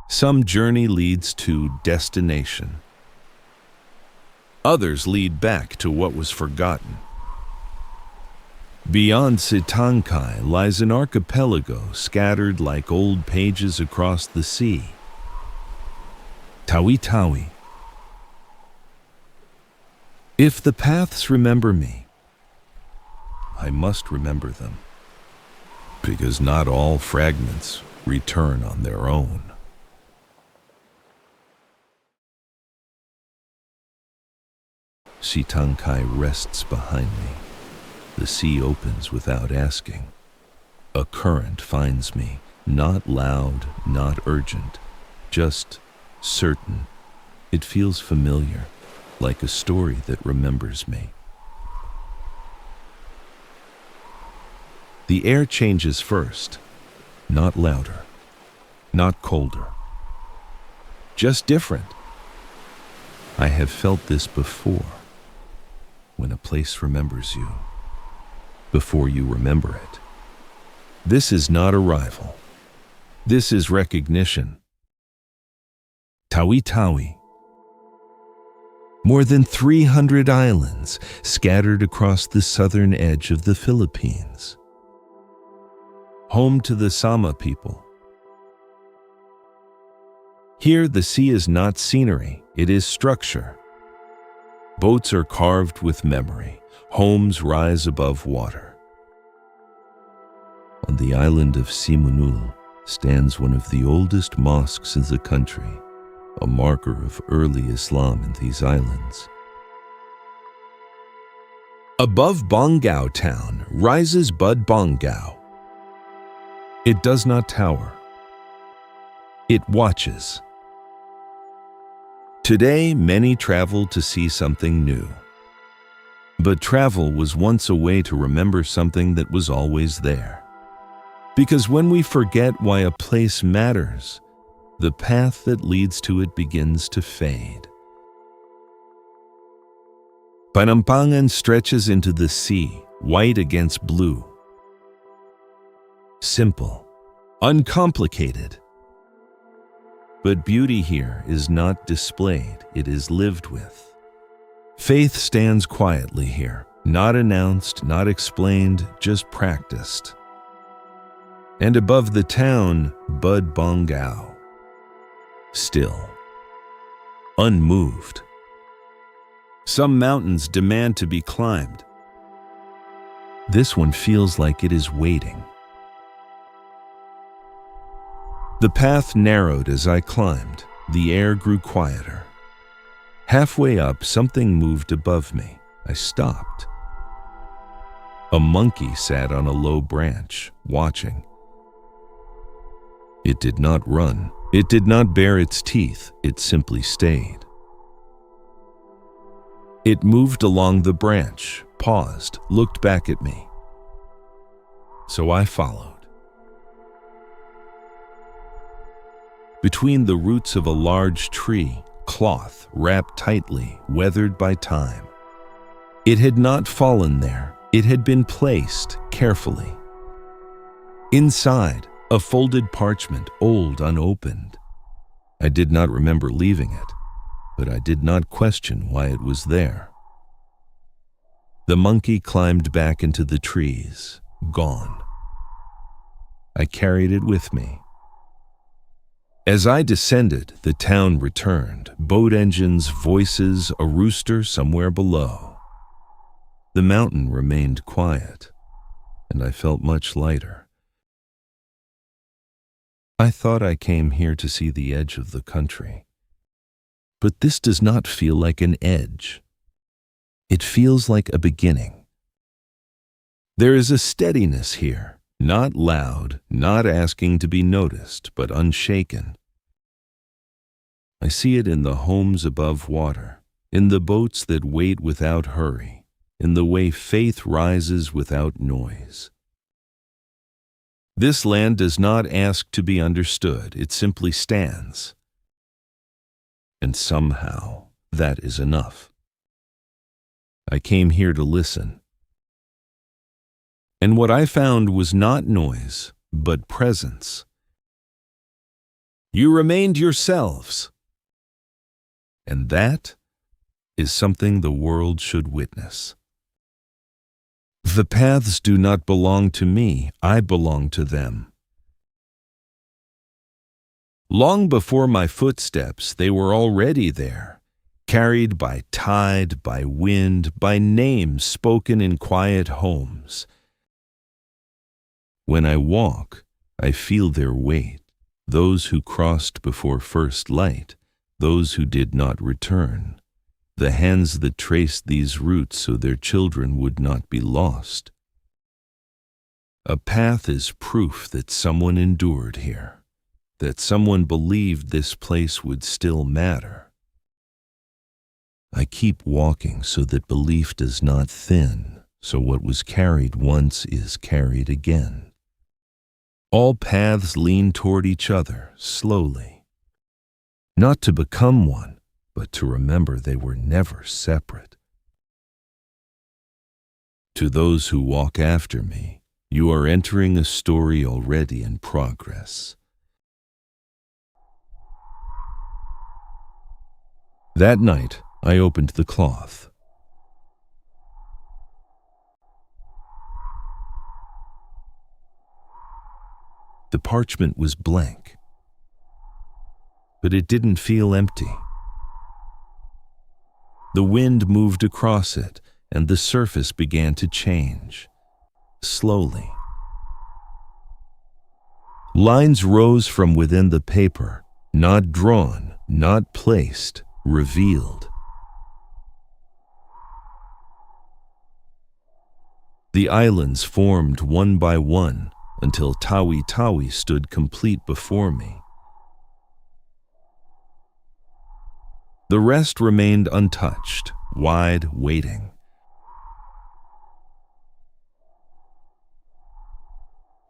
Some journey leads to destination. Others lead back to what was forgotten. Beyond Sitangkai lies an archipelago scattered like old pages across the sea. Tawi-tawi. If the paths remember me, I must remember them, because not all fragments return on their own. Sitangkai rests behind me. The sea opens without asking. A current finds me, not loud, not urgent, just certain. It feels familiar, like a story that remembers me. The air changes first, not louder, not colder, just different. I have felt this before, when a place remembers you, before you remember it. This is not arrival. This is recognition. Tawi-tawi. More than 300 islands scattered across the southern edge of the Philippines. Home to the Sama people. Here, the sea is not scenery, it is structure. Boats are carved with memory. Homes rise above water. On the island of Simunul stands one of the oldest mosques in the country, a marker of early Islam in these islands. Above Bonggao town rises Bud Bonggao. It does not tower. It watches. Today, many travel to see something new. But travel was once a way to remember something that was always there. Because when we forget why a place matters, the path that leads to it begins to fade. Panampangan stretches into the sea, white against blue. Simple, uncomplicated. But beauty here is not displayed, it is lived with. Faith stands quietly here, not announced, not explained, just practiced. And above the town, Bud Bonggao. Still, unmoved. Some mountains demand to be climbed. This one feels like it is waiting. The path narrowed as I climbed. The air grew quieter. Halfway up, something moved above me. I stopped. A monkey sat on a low branch, watching. It did not run. It did not bare its teeth. It simply stayed. It moved along the branch, paused, looked back at me. So I followed. Between the roots of a large tree, cloth wrapped tightly, weathered by time. It had not fallen there. It had been placed carefully. Inside, a folded parchment, old, unopened. I did not remember leaving it, but I did not question why it was there. The monkey climbed back into the trees, gone. I carried it with me. As I descended, the town returned, boat engines, voices, a rooster somewhere below. The mountain remained quiet, and I felt much lighter. I thought I came here to see the edge of the country. But this does not feel like an edge. It feels like a beginning. There is a steadiness here, not loud, not asking to be noticed, but unshaken. I see it in the homes above water, in the boats that wait without hurry, in the way faith rises without noise. This land does not ask to be understood, it simply stands. And somehow, that is enough. I came here to listen. And what I found was not noise, but presence. You remained yourselves. And that is something the world should witness. The paths do not belong to me, I belong to them. Long before my footsteps, they were already there, carried by tide, by wind, by names spoken in quiet homes. When I walk, I feel their weight, those who crossed before first light, those who did not return, the hands that traced these routes so their children would not be lost. A path is proof that someone endured here, that someone believed this place would still matter. I keep walking so that belief does not thin, so what was carried once is carried again. All paths lean toward each other, slowly. Not to become one, but to remember they were never separate. To those who walk after me, you are entering a story already in progress. That night, I opened the cloth. The parchment was blank, but it didn't feel empty. The wind moved across it, and the surface began to change, slowly. Lines rose from within the paper, not drawn, not placed, revealed. The islands formed one by one until Tawi-tawi stood complete before me. The rest remained untouched, wide, waiting.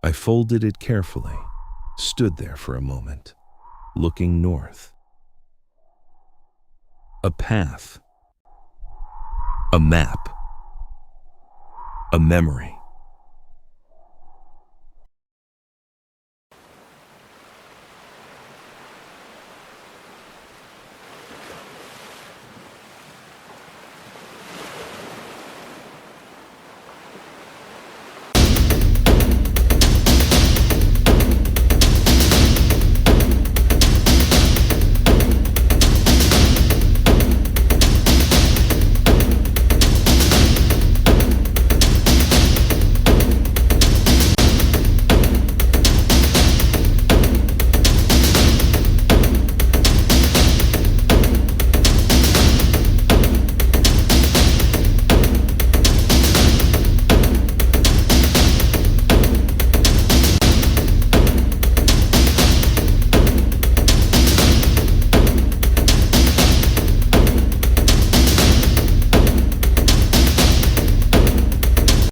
I folded it carefully, stood there for a moment, looking north. A path, a map, a memory.